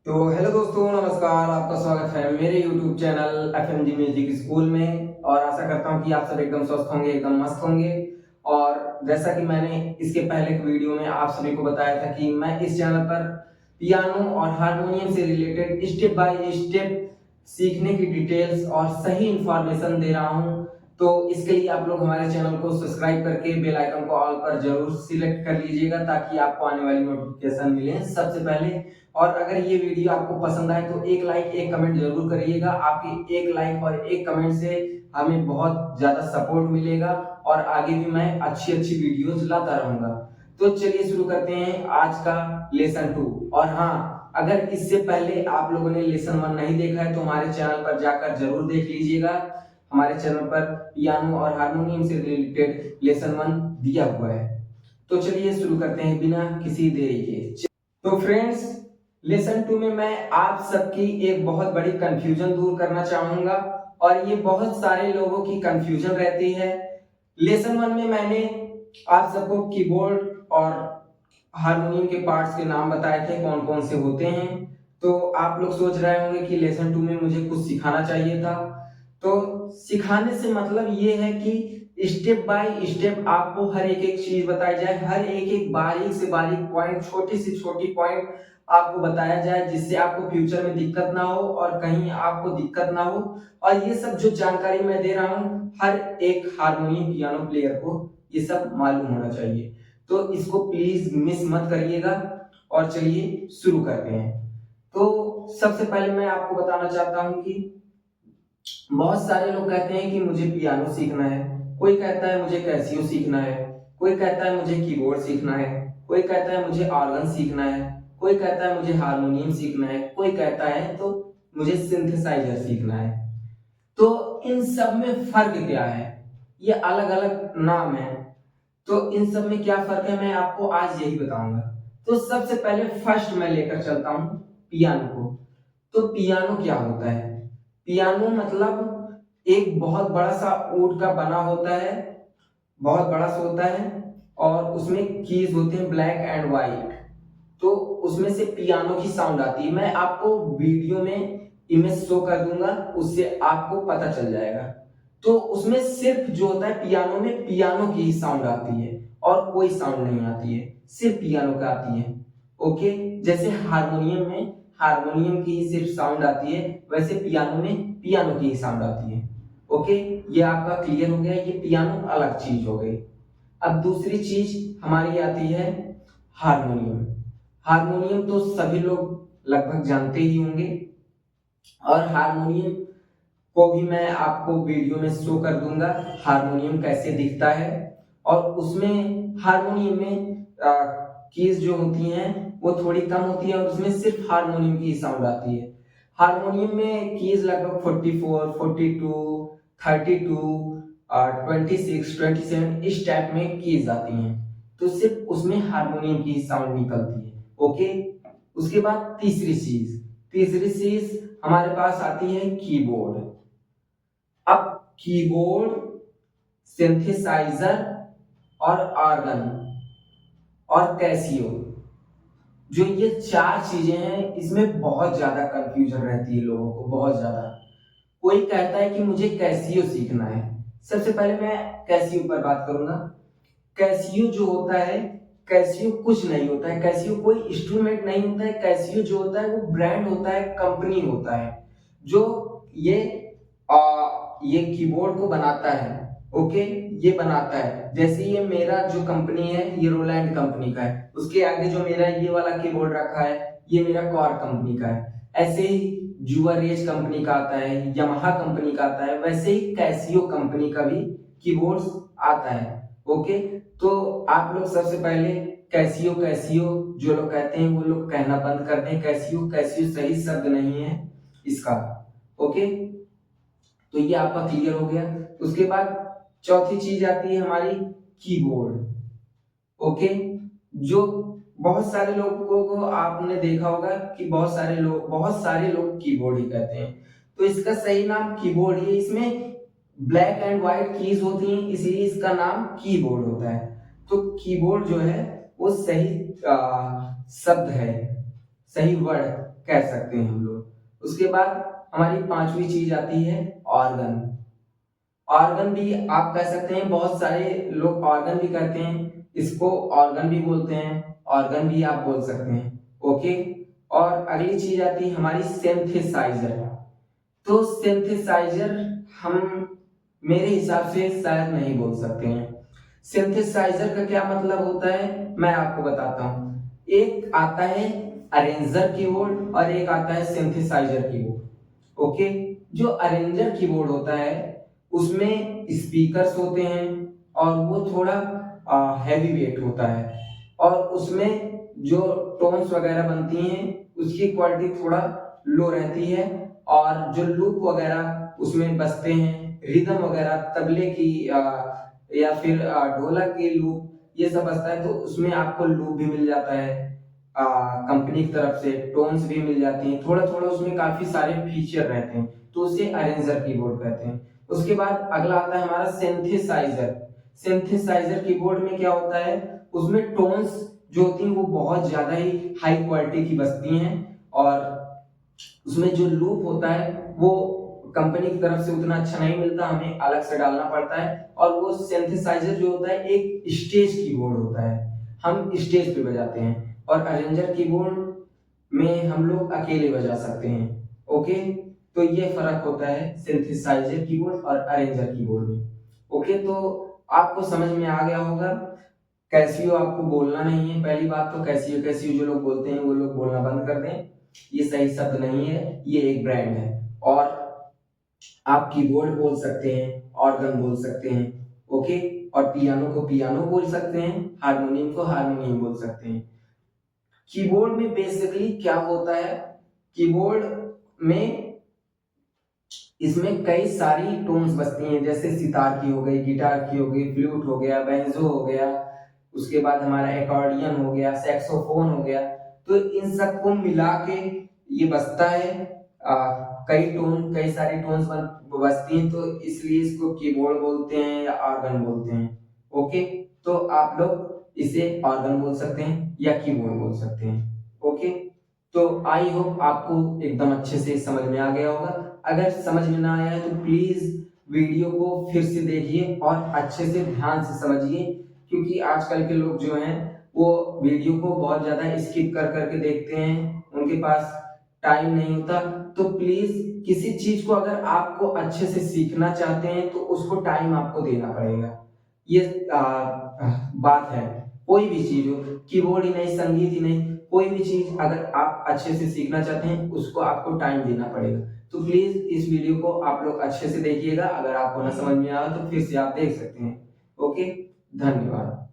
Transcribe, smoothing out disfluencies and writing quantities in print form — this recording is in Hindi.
तो हेलो दोस्तों, नमस्कार। आपका स्वागत है मेरे YouTube channel FMG music school में और आशा करता हूं कि आप सब एकदम स्वस्थ होंगे, एकदम मस्त होंगे। और जैसा कि मैंने इसके पहले के वीडियो में आप सभी को बताया था कि मैं इस चैनल पर पियानो और हारमोनियम से रिलेटेड स्टेप बाय स्टेप सीखने की डिटेल्स और सही इंफॉर्मेशन दे रहा हूं। तो इसके लिए आप लोग हमारे चैनल को सब्सक्राइब करके बेल आइकन को ऑल पर जरूर सिलेक्ट कर लीजिएगा ताकि आपको आने वाली नोटिफिकेशन मिले सबसे पहले। और अगर ये वीडियो आपको पसंद आए तो एक लाइक एक कमेंट जरूर करिएगा। आपकी एक लाइक और एक कमेंट से हमें बहुत ज्यादा सपोर्ट मिलेगा और आगे भी मैं अच्छी अच्छी वीडियोस लाता रहूंगा। तो चलिए शुरू करते हैं आज का लेसन 2। और हाँ, अगर इससे पहले आप लोगों ने लेसन 1 नहीं देखा है तो हमारे चैनल पर जाकर जरूर देख लीजिएगा। हमारे चैनल पर पियानो और हारमोनियम से रिलेटेड लेसन 1 दिया हुआ है। तो चलिए शुरू करते हैं बिना किसी देरी के। तो फ्रेंड्स, लेसन 2 में मैं आप सबकी एक बहुत बड़ी कंफ्यूजन दूर करना चाहूंगा और ये बहुत सारे लोगों की कंफ्यूजन रहती है। लेसन 1 में मैंने आप सबको कीबोर्ड और हारमोनियम के पार्ट्स के नाम बताए थे, कौन कौन से होते हैं। तो आप लोग सोच रहे होंगे कि लेसन 2 में मुझे कुछ सिखाना चाहिए था। तो सिखाने से मतलब ये है कि स्टेप बाय स्टेप आपको हर एक एक चीज बताई जाए, हर एक एक बारीक से बारीक पॉइंट, छोटी से छोटी पॉइंट आपको बताया जाए जिससे आपको फ्यूचर में दिक्कत ना हो और कहीं आपको दिक्कत ना हो। और ये सब जो जानकारी मैं दे रहा हूँ हर एक हारमोनियम पियानो प्लेयर को ये सब मालूम होना चाहिए। तो इसको प्लीज मिस मत करिएगा। और चलिए शुरू करते हैं। तो सबसे पहले मैं आपको बताना चाहता हूँ कि बहुत सारे लोग कहते हैं कि मुझे पियानो सीखना है, कोई कहता है मुझे कैसियो सीखना है, कोई कहता है मुझे कीबोर्ड सीखना है, कोई कहता है मुझे ऑर्गन सीखना है, कोई कहता है मुझे हारमोनियम सीखना है, कोई कहता है तो मुझे सिंथेसाइजर सीखना है। तो इन सब में फर्क क्या है? ये अलग अलग नाम है। तो इन सब में क्या फर्क है मैं आपको आज यही बताऊंगा। तो सबसे पहले फर्स्ट मैं लेकर चलता हूं पियानो को। तो पियानो क्या होता है? पियानो मतलब एक बहुत बड़ा सा वुड का बना होता है, बहुत बड़ा सा होता है और उसमें कीज होते हैं ब्लैक एंड व्हाइट। तो उसमें से पियानो की साउंड आती है। मैं आपको वीडियो में इमेज शो कर दूंगा, उससे आपको पता चल जाएगा। तो उसमें सिर्फ जो होता है पियानो में पियानो की ही साउंड आती है और कोई साउंड नहीं आती है, सिर्फ पियानो का आती है। ओके, जैसे हारमोनियम में हारमोनियम की ही सिर्फ साउंड आती है, वैसे पियानो में पियानो की ही साउंड आती है। ओके, ये आपका क्लियर हो गया। ये पियानो अलग चीज हो गई। अब दूसरी चीज हमारी आती है हारमोनियम। हारमोनियम तो सभी लोग लगभग जानते ही होंगे और हारमोनियम को भी मैं आपको वीडियो में शो कर दूंगा हारमोनियम कैसे दिखता है। और उसमें हारमोनियम में कीज जो होती हैं वो थोड़ी कम होती है और उसमें सिर्फ हारमोनियम की साउंड आती है। हारमोनियम में कीज लगभग 44, 42, 32, 26, 27 इस टाइप में कीज आती हैं। तो सिर्फ उसमें हारमोनियम की साउंड निकलती है। ओके, उसके बाद तीसरी चीज हमारे पास आती है कीबोर्ड। अब कीबोर्ड, सिंथेसाइजर और ऑर्गन और कैसियो, जो ये चार चीजें हैं, इसमें बहुत ज्यादा कंफ्यूजन रहती है लोगों को, बहुत ज्यादा। कोई कहता है कि मुझे कैसियो सीखना है। सबसे पहले मैं कैसियो पर बात करूंगा। कैसियो जो होता है, कैसियो कुछ नहीं होता है। कैसियो कोई इंस्ट्रूमेंट नहीं होता है। कैसियो जो होता है वो ब्रांड होता है, कंपनी होता है जो ये ये कीबोर्ड को बनाता है। ओके, ये बनाता है। जैसे ये मेरा जो कंपनी है ये रोलैंड कंपनी का है, उसके आगे जो मेरा ये वाला कीबोर्ड रखा है ये मेरा कॉर कंपनी का है। ऐसे ही जुआरेज कंपनी का आता है, यामाहा कंपनी का आता है, वैसे ही कैसियो कंपनी का भी कीबोर्ड आता है। ओके, तो आप लोग सबसे पहले कैसियो कैसियो जो लोग कहते हैं वो लोग कहना बंद कर दें। कैसियो कैसियो सही शब्द नहीं है इसका। ओके, तो ये आपका क्लियर हो गया। उसके बाद चौथी चीज आती है हमारी कीबोर्ड। ओके, जो बहुत सारे लोगों को आपने देखा होगा कि बहुत सारे लोग कीबोर्ड ही कहते हैं। तो इसका सही नाम कीबोर्ड ही है। इसमें ब्लैक एंड व्हाइट कीज होती हैं, इसलिए इसका नाम कीबोर्ड होता है। तो कीबोर्ड जो है वो सही शब्द है, सही वर्ड कह सकते हैं हम लोग। उसके बाद हमारी पांचवी चीज आती है ऑर्गन। ऑर्गन भी आप कह सकते हैं, बहुत सारे लोग ऑर्गन भी कहते हैं, इसको ऑर्गन भी बोलते हैं, ऑर्गन भी आप बोल सकते हैं। ओके। और अगली चीज आती है हमारी सिंथेसाइजर। तो सिंथेसाइजर हम मेरे हिसाब से शायद नहीं बोल सकते हैं। सिंथेसाइजर का क्या मतलब होता है मैं आपको बताता हूं। एक आता है अरेंजर कीबोर्ड और एक आता है सिंथेसाइजर कीबोर्ड। ओके। जो अरेंजर कीबोर्ड होता है उसमें स्पीकर्स होते हैं और वो थोड़ा हैवी वेट होता है, और उसमें जो टोन्स वगैरह बनती हैं उसकी क्वालिटी थोड़ा लो रहती है, और जो लूप वगैरह उसमें बजते हैं, रिदम वगैरह तबले की या फिर ढोलक की लूप ये सब बजता है, तो उसमें आपको लूप भी मिल जाता है, कंपनी की तरफ से टोन्स भी मिल जाती हैं, थोड़ा थोड़ा उसमें काफी सारे फीचर रहते हैं, तो उसे अरेंजर कीबोर्ड कहते हैं। उसके बाद अगला आता है हमारा सिंथेसाइजर। सिंथेसाइजर कीबोर्ड में क्या होता है, उसमें टोन्स जो होती हैं वो बहुत ज्यादा ही हाई क्वालिटी की बजती हैं, और उसमें जो लूप होता है वो कंपनी की तरफ से उतना अच्छा नहीं मिलता, हमें अलग से डालना पड़ता है। और वो सिंथेसाइजर जो होता है एक स्टेज कीबोर्ड होता है, हम स्टेज पे बजाते हैं, और अरेंजर कीबोर्ड में हम लोग अकेले बजा सकते हैं। ओके। तो ये फर्क होता है सिंथेसाइजर कीबोर्ड और अरेंजर कीबोर्ड में। ओके। तो आपको समझ में आ गया होगा। कैसियो आपको बोलना नहीं है, पहली बात तो कैसियो कैसियो जो लोग बोलते हैं वो लोग बोलना बंद कर दें, ये सही शब्द नहीं है, ये एक ब्रांड है। और आप कीबोर्ड बोल सकते हैं, ऑर्गन बोल सकते हैं। ओके। और पियानो को पियानो बोल सकते हैं, हारमोनियम को हारमोनियम बोल सकते हैं। कीबोर्ड में बेसिकली क्या होता है, कीबोर्ड में इसमें कई सारी टोन्स बजती हैं, जैसे सितार की हो गई, गिटार की हो गई, फ्लूट हो गया, बेंजो हो गया, उसके बाद हमारा एकॉर्डियन हो गया, सैक्सोफोन हो गया। तो इन सबको मिला के ये बजता है, कई टोन कई सारी टोन्स बजती हैं, तो इसलिए इसको कीबोर्ड बोलते हैं या ऑर्गन बोलते हैं। ओके। तो आप लोग इसे ऑर्गन बोल सकते हैं या कीबोर्ड बोल सकते हैं। ओके। तो आई होप आपको एकदम अच्छे से समझ में आ गया होगा। अगर समझ में ना आया है तो प्लीज वीडियो को फिर से देखिए और अच्छे से ध्यान से समझिए, क्योंकि आजकल के लोग जो हैं वो वीडियो को बहुत ज्यादा स्किप कर करके देखते हैं, उनके पास टाइम नहीं होता। तो प्लीज किसी चीज को अगर आपको अच्छे से सीखना चाहते हैं तो उसको टाइम आपको देना पड़ेगा, ये बात है। कोई भी चीज हो, कीबोर्ड ही नहीं, संगीत ही नहीं, कोई भी चीज अगर आप अच्छे से सीखना चाहते हैं उसको आपको टाइम देना पड़ेगा। तो प्लीज इस वीडियो को आप लोग अच्छे से देखिएगा, अगर आपको ना समझ में आया तो फिर से आप देख सकते हैं। ओके। धन्यवाद।